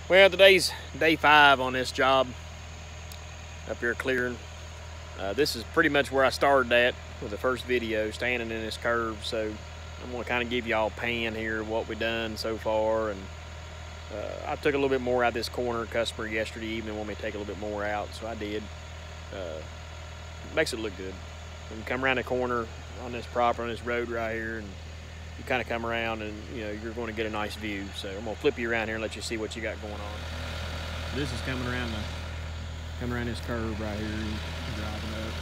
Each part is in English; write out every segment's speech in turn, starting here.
Well, today's day 5 on this job up here clearing. This is pretty much where I started at with the first video, standing in this curve. So I'm going to kind of give y'all a pan here of what we've done so far. And I took a little bit more out of this corner. Customer yesterday evening wanted me to take a little bit more out, so I did. Makes it look good. When you come around the corner on this property, on this road right here, and you kind of come around and you're going to get a nice view. So I'm going to flip you around here and let you see what you got going on. This is coming around this curve right here and driving up.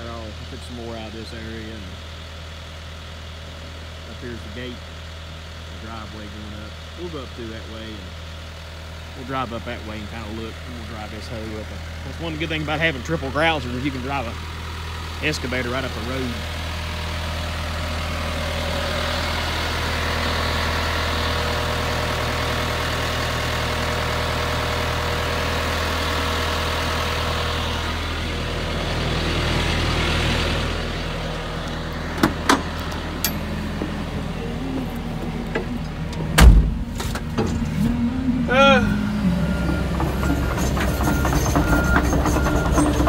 I took some more out of this area, and up here's the gate, the driveway going up. We'll go up through that way, and we'll drive up that way and kind of look, and we'll drive this hoe up. That's one good thing about having triple grouses is you can drive a excavator right up the road.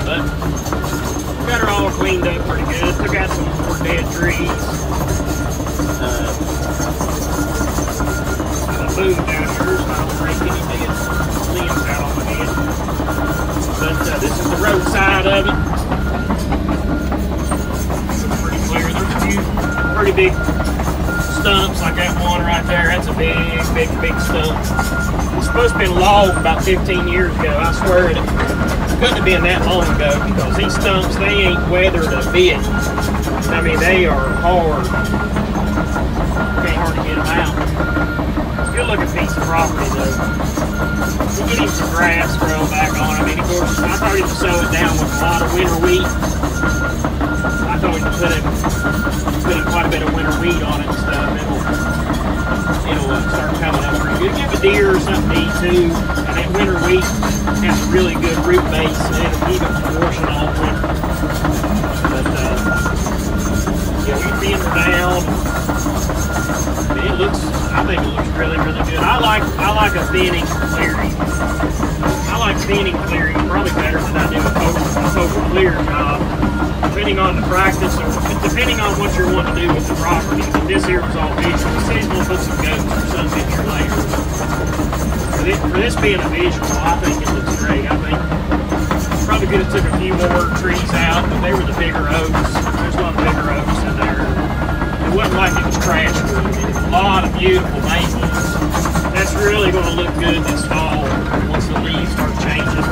But got her all cleaned up pretty good. Took out some more dead trees. Got a boom down here, so I don't break any dead limbs out on my head. But this is the road side of it. It's pretty clear. There's a few pretty big stumps, like that one right there. That's a big stump. It's supposed to have been logged about 15 years ago. I swear it couldn't have been that long ago, because these stumps, they ain't weathered a bit. I mean, they are hard. Can't hardly get them out. It's a good looking piece of property though. We'll get him some grass grown back on. I mean, of course, I thought he would sow it down with a lot of winter wheat. I thought we could put in quite a bit of winter wheat on it and stuff. It'll start coming up pretty good. Give a deer or something to eat too. And that winter wheat has a really good root base, and it'll keep it from washing all winter. But yeah, we thin her down. I think it looks really good. I like a thinning clearing. I like thinning clearing probably better than I do a total clear job. Depending on the practice, or depending on what you're wanting to do with the property. But this here was all visual. We said we'll put some goats or something in here later. For this being a visual, I think it looks great. I think probably could have took a few more trees out, but they were the bigger oaks. There's a lot of bigger oaks in there. It wasn't like it was trash wood. It was a lot of beautiful maples. That's really going to look good this fall once the leaves start changing.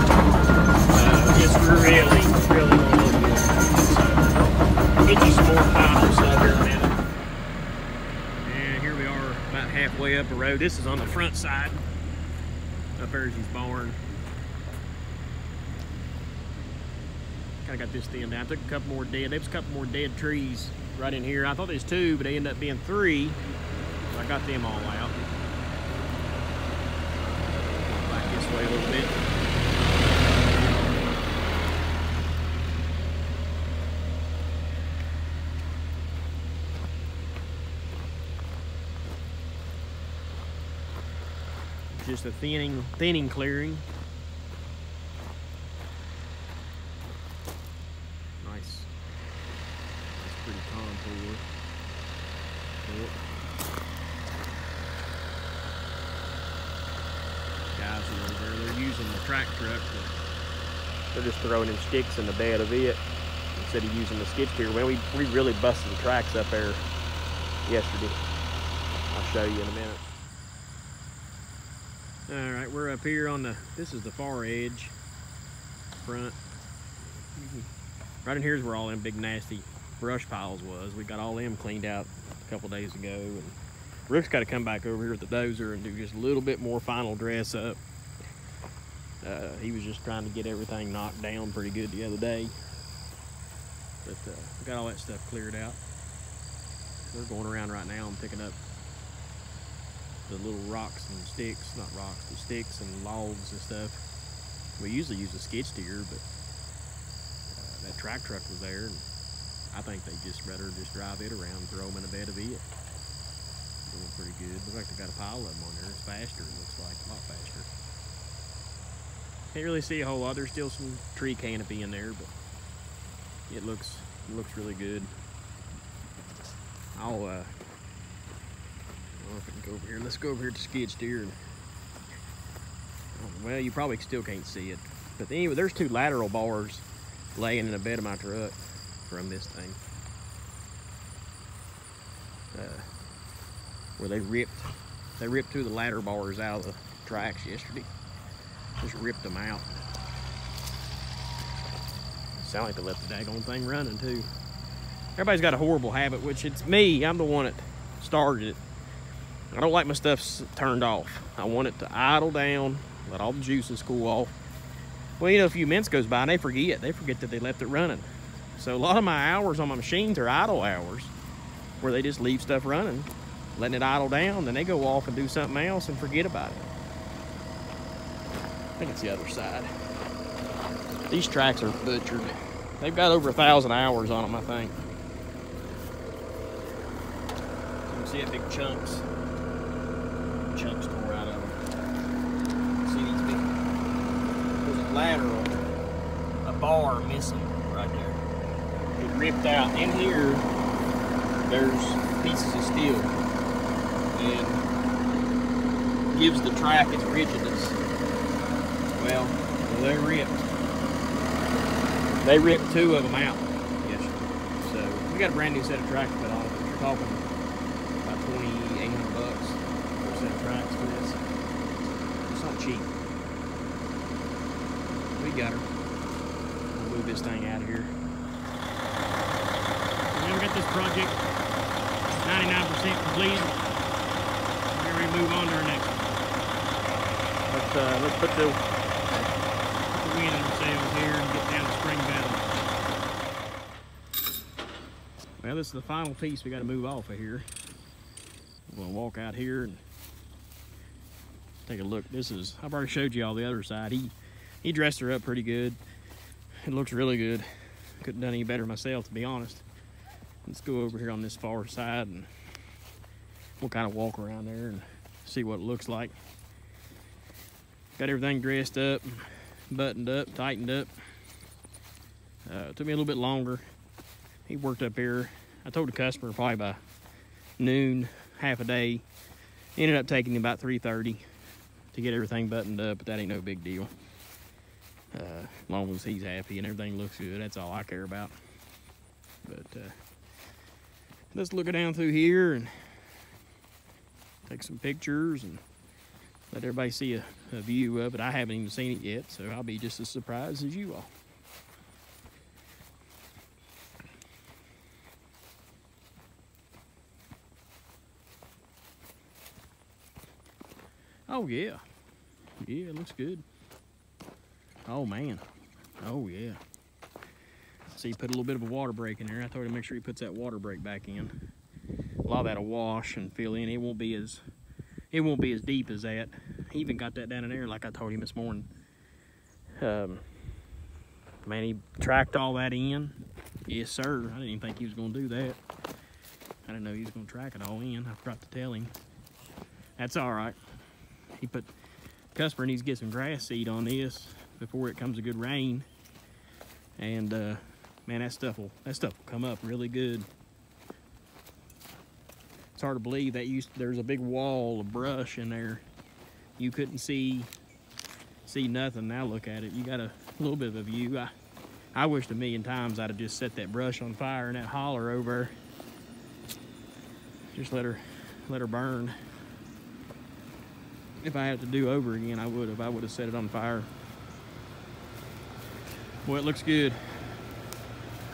It's really going to look good. So, get you some more final stuff here in a minute. And here we are about halfway up the road. This is on the front side. Up there's his barn. Kind of got this thin down. I took a couple more dead. There was a couple more dead trees right in here. I thought there was 2, but they ended up being 3. So I got them all out. Back this way a little bit. Just a thinning clearing. Nice pretty contour. Guys are over there, they're using the track truck. They're just throwing them sticks in the bed of it instead of using the skid steer. Well, we really busted the tracks up there yesterday. I'll show you in a minute. Alright, we're up here on this is the far edge, front. Right in here is where all them big nasty brush piles was. We got all them cleaned out a couple days ago. And Rook's got to come back over here with the dozer and do just a little bit more final dress up. He was just trying to get everything knocked down pretty good the other day. But we got all that stuff cleared out. We're going around right now and picking up the little rocks and sticks, not rocks, but sticks and logs and stuff. We usually use a skid steer, but that track truck was there, and I think they just rather just drive it around and throw them in a bed of it. going pretty good. Looks like they got a pile of them on there. It's faster, it looks like, a lot faster. Can't really see a whole lot. There's still some tree canopy in there, but it looks really good. I don't know if I can go over here. Let's go over here to skid steer. And, well, you probably still can't see it. But anyway, there's two lateral bars laying in the bed of my truck from this thing. Where they ripped two of the ladder bars out of the tracks yesterday. Just ripped them out. Sound like they left the daggone thing running too. Everybody's got a horrible habit, which it's me. I'm the one that started it. I don't like my stuff turned off. I want it to idle down, let all the juices cool off. Well, you know, a few minutes goes by and they forget. They forget that they left it running. So a lot of my hours on my machines are idle hours, where they just leave stuff running, letting it idle down, then they go off and do something else and forget about it. I think it's the other side. These tracks are butchered. They've got over 1,000 hours on them, I think. You can see it, big chunks tore out of them. See these big, there's a lateral, a bar missing right there. It ripped out. In here, there's pieces of steel and gives the track its rigidness. Well, they ripped two of them out yesterday. So we got a brand new set of tracks put on it. You're talking about $2,800 for a set of tracks for this. It's not cheap. We got her. We'll move this thing out of here. We got this project 99% complete. We're ready to move on to our next one. Let's put the wind in our sails here and get down to Spring Valley. Well, this is the final piece we got to move off of here. We're going to walk out here and take a look. I've already showed you all the other side. He dressed her up pretty good. It looks really good. Couldn't have done any better myself, to be honest. Let's go over here on this far side and we'll kind of walk around there and see what it looks like. Got everything dressed up, buttoned up, tightened up. It took me a little bit longer. He worked up here. I told the customer probably by noon, half a day. Ended up taking him about 3:30 to get everything buttoned up, but that ain't no big deal. As long as he's happy and everything looks good, that's all I care about. But let's look down through here and take some pictures and let everybody see a view of it. I haven't even seen it yet, so I'll be just as surprised as you all. Oh yeah, yeah, it looks good. Oh man, oh yeah. See, he put a little bit of a water break in there. I told him to make sure he puts that water break back in. A lot of that'll wash and fill in. It won't be as deep as that. He even got that down in there like I told him this morning. Man, he tracked all that in. Yes, sir. I didn't even think he was going to do that. I didn't know he was going to track it all in. I forgot to tell him. That's all right. He put, customer needs to get some grass seed on this before it comes a good rain. And man, that stuff will come up really good. It's hard to believe that there's a big wall of brush in there. You couldn't see nothing. Now look at it. You got a little bit of a view. I wished a million times I'd have just set that brush on fire in that holler over. Just let her burn. If I had to do over again, I would have. I would have set it on fire. Boy, it looks good.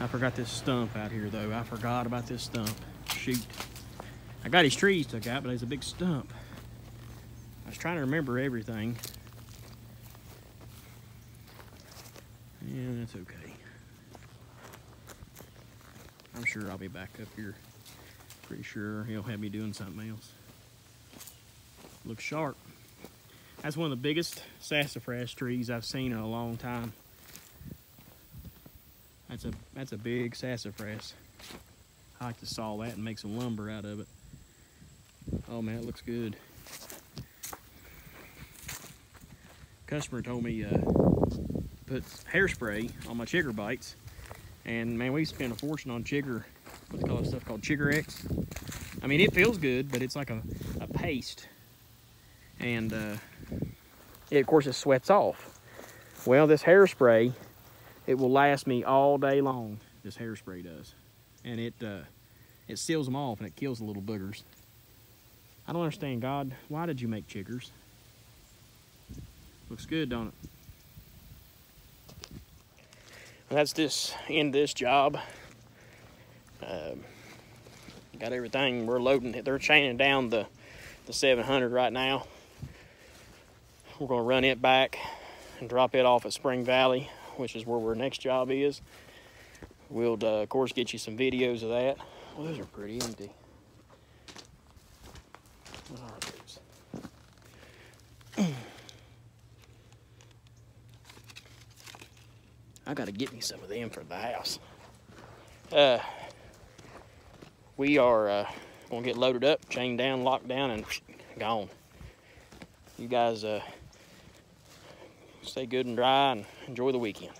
I forgot this stump out here though. I forgot about this stump. Shoot. I got his trees took out, but there's a big stump. I was trying to remember everything. Yeah, that's okay. I'm sure I'll be back up here. Pretty sure he'll have me doing something else. Looks sharp. That's one of the biggest sassafras trees I've seen in a long time. That's a big sassafras. I like to saw that and make some lumber out of it. Oh man, it looks good. Customer told me put hairspray on my chigger bites, and man, we spent a fortune on chigger. What's called stuff called Chigger X. I mean, it feels good, but it's like a paste, and it, of course, it sweats off. Well, this hairspray, it will last me all day long. This hairspray does, and it seals them off and it kills the little boogers. I don't understand, God. Why did you make chiggers? Looks good, don't it? Well, that's this end of this job. Got everything. We're loading it. They're chaining down the 700 right now. We're going to run it back and drop it off at Spring Valley, which is where our next job is. We'll, of course, get you some videos of that. Well, those are pretty, ain't they? What are those? I got to get me some of them for the house. We are going to get loaded up, chained down, locked down, and gone. You guys stay good and dry and enjoy the weekend.